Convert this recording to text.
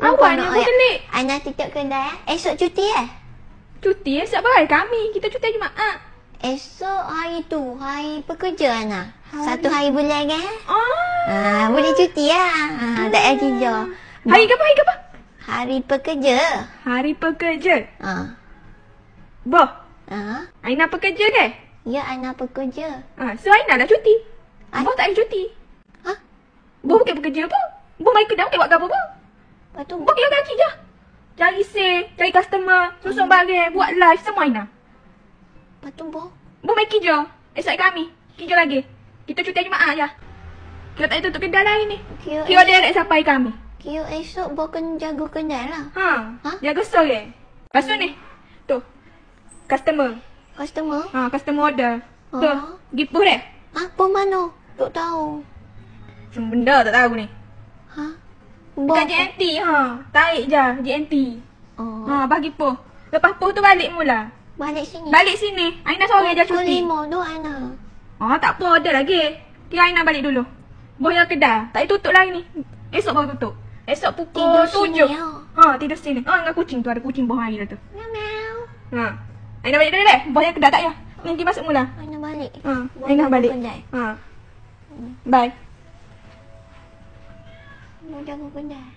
Awalnya aku pelik. Aina tutup kedai. Esok cuti Cuti esok hari kami. Kita cuti Jumaat. Esok hari tu, hari pekerja Ana. Satu hari bulan kan? Boleh cuti lah. Tak payah kerja. Hari ke apa? Hari ke apa? Hari pekerja. Hari pekerja. Boh, Ha? Aina pekerja ke? Ya, Aina pekerja. So Aina dah cuti. Boh tak ada cuti. Ha? Boh bukan pekerja apa? Boh main kedai bukan buat apa apa? Lepas tu, Boh kira kaki je. Cari sale, cari customer, susun barang, buat live semua Aina. lepas tu boh. Boh main kerja. Esok kami. Kerja lagi. Kita cuti Jumaat je. Kita tak ada tutup kedai hari ni. Kira dia nak sampai kami. Kira esok boh kena jaga kedai lah. Ha? Jaga sore. Lepas tu ni. Tu. Customer. Customer? Customer order. Tu. Ha? Gipu deh. Apa mana? Tak tahu. Semua benda tak tahu ni. Ha? Boh. Bukan JNT tarik je JNT. Bagi poh. Lepas poh tu balik mula. Balik sini. Balik sini. Aina sore je cuti. Pukul 5 tu Aina. Tak apa, ada lagi. Kira Aina balik dulu. Boh yang kedai. Tak tutup lagi ni. Esok baru tutup. Esok pukul Tidur 7. sini, ya? Tidur sini. Dengan kucing tu. Ada kucing boh hari dah tu. Meow meow. Aina balik dulu deh. Boh yang kedai tak ya. Nanti masuk mula. Aina balik. Aina balik. Kedai. Bye. Mau jaga kedai.